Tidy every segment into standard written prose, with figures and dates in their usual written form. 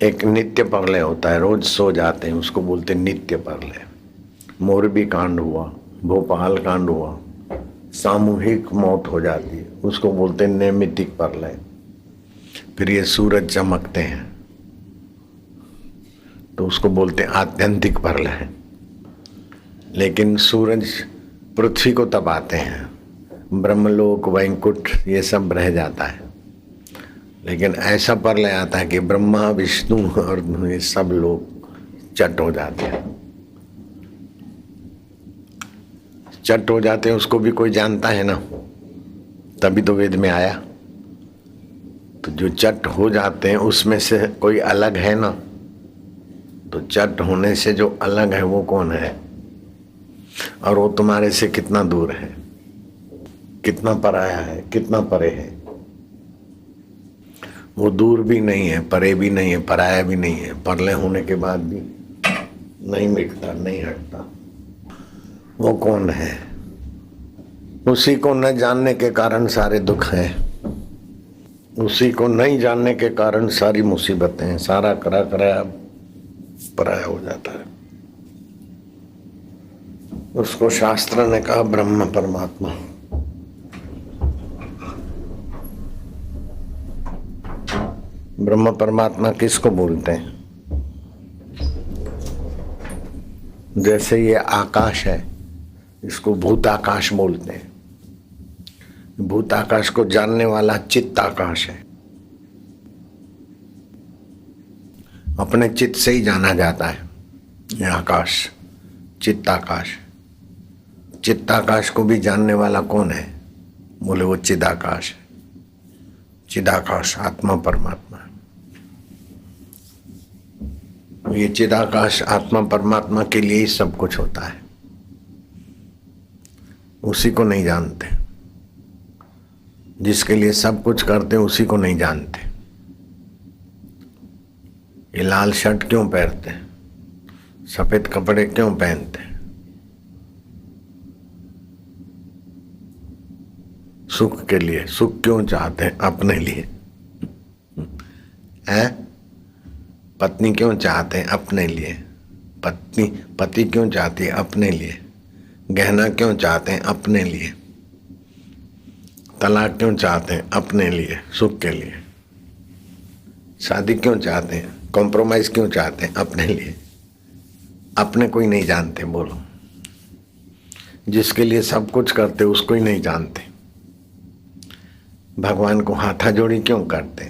एक नित्य प्रलय होता है, रोज सो जाते हैं, उसको बोलते हैं नित्य प्रलय। मोरबी कांड हुआ, भोपाल कांड हुआ, सामूहिक मौत हो जाती है, उसको बोलते हैं नैमित्तिक प्रलय। फिर ये सूरज चमकते हैं तो उसको बोलते हैं आत्यंतिक प्रलय। लेकिन सूरज पृथ्वी को तपाते हैं, ब्रह्मलोक वैकुंठ ये सब रह जाता है। लेकिन ऐसा प्रलय आता है कि ब्रह्मा विष्णु और ये सब लोग चट हो जाते हैं। चट हो जाते हैं, उसको भी कोई जानता है ना, तभी तो वेद में आया। तो जो चट हो जाते हैं उसमें से कोई अलग है ना, तो चट होने से जो अलग है वो कौन है, और वो तुम्हारे से कितना दूर है, कितना पराया है, कितना परे है। वो दूर भी नहीं है, परे भी नहीं है, पराया भी नहीं है, प्रलय होने के बाद भी नहीं मिटता, नहीं हटता। वो कौन है? उसी को न जानने के कारण सारे दुख हैं, उसी को नहीं जानने के कारण सारी मुसीबतें हैं, सारा करा कराया पराया हो जाता है। उसको शास्त्र ने कहा ब्रह्म परमात्मा। ब्रह्म परमात्मा किसको बोलते हैं? जैसे ये आकाश है, इसको भूताकाश बोलते हैं। भूताकाश को जानने वाला चित्ताकाश है, अपने चित्त से ही जाना जाता है ये आकाश, चित्ताकाश। चित्ताकाश को भी जानने वाला कौन है? बोले वो चिदाकाश है। चिदाकाश आत्मा परमात्मा। ये चिदाकाश आत्मा परमात्मा के लिए ही सब कुछ होता है, उसी को नहीं जानते। जिसके लिए सब कुछ करते उसी को नहीं जानते। ये लाल शर्ट क्यों पहनते हैं, सफेद कपड़े क्यों पहनते हैं? सुख के लिए। सुख क्यों चाहते हैं? अपने लिए। हैं? पत्नी क्यों चाहते हैं? अपने लिए। पति क्यों चाहती है? अपने लिए। गहना क्यों चाहते हैं? अपने लिए। तलाक क्यों चाहते हैं? अपने लिए, सुख के लिए। शादी क्यों चाहते हैं? कॉम्प्रोमाइज क्यों चाहते हैं? अपने लिए। अपने को ही नहीं जानते। बोलो, जिसके लिए सब कुछ करते उसको ही नहीं जानते। भगवान को हाथा जोड़ी क्यों करते?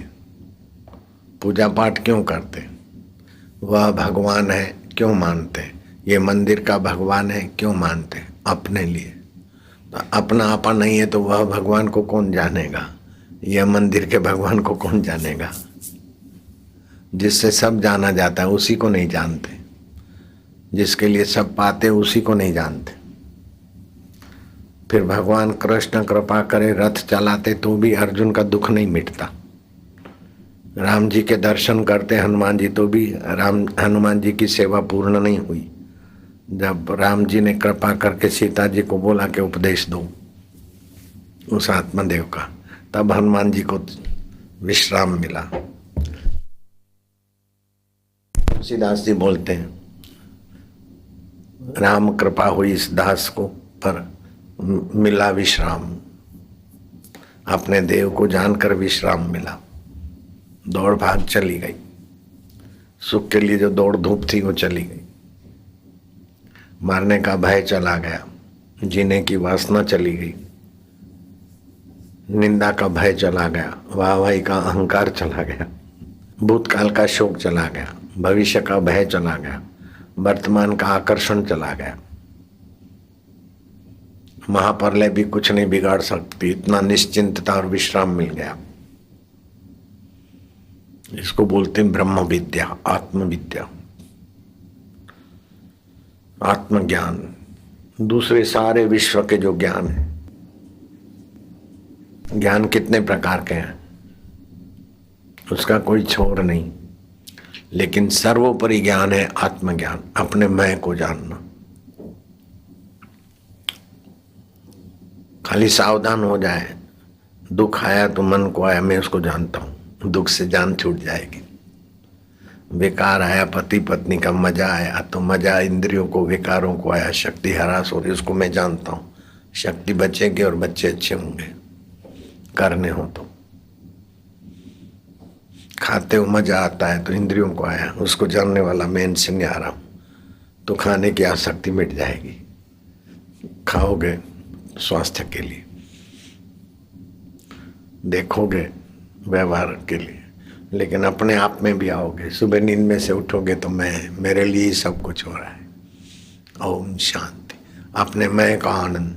पूजा पाठ क्यों करते? वह भगवान है क्यों मानते? ये मंदिर का भगवान है क्यों मानते? अपने लिए। तो अपना आपा नहीं है तो वह भगवान को कौन जानेगा? यह मंदिर के भगवान को कौन जानेगा? जिससे सब जाना जाता है उसी को नहीं जानते, जिसके लिए सब पाते उसी को नहीं जानते। फिर भगवान कृष्ण कृपा करे रथ चलाते तो भी अर्जुन का दुख नहीं मिटता। राम जी के दर्शन करते हनुमान जी तो भी हनुमान जी की सेवा पूर्ण नहीं हुई। जब राम जी ने कृपा करके सीता जी को बोला कि उपदेश दो उस आत्मदेव का, तब हनुमान जी को विश्राम मिला। तुलसीदास जी बोलते हैं, राम कृपा हुई इस दास को पर मिला विश्राम। अपने देव को जानकर विश्राम मिला। दौड़ भाग चली गई, सुख के लिए जो दौड़ धूप थी वो चली गई। मारने का भय चला गया, जीने की वासना चली गई। निंदा का भय चला गया, वाहवाही का अहंकार चला गया। भूतकाल का शोक चला गया, भविष्य का भय चला गया, वर्तमान का आकर्षण चला गया। महाप्रलय भी कुछ नहीं बिगाड़ सकती, इतना निश्चिंतता और विश्राम मिल गया। इसको बोलते हैं ब्रह्म विद्या, आत्मविद्या, आत्मज्ञान। दूसरे सारे विश्व के जो ज्ञान है, ज्ञान कितने प्रकार के हैं उसका कोई छोर नहीं, लेकिन सर्वोपरि ज्ञान है आत्मज्ञान, अपने मैं को जानना। खाली सावधान हो जाए, दुख आया तो मन को आया, मैं उसको जानता हूं, दुख से जान छूट जाएगी। विकार आया, पति पत्नी का मजा आया तो मजा इंद्रियों को, विकारों को आया, शक्ति हरास हो रही, उसको मैं जानता हूँ। शक्ति बचेगी और बच्चे अच्छे होंगे, करने हो तो। खाते हो मजा आता है तो इंद्रियों को आया, उसको जानने वाला मैं इनसे नहीं आ रहा हूँ, तो खाने की आसक्ति मिट जाएगी। खाओगे स्वास्थ्य के लिए, देखोगे व्यवहार के लिए, लेकिन अपने आप में भी आओगे। सुबह नींद में से उठोगे तो मैं, मेरे लिए ही सब कुछ हो रहा है। ओम शांति। अपने मैं का आनंद।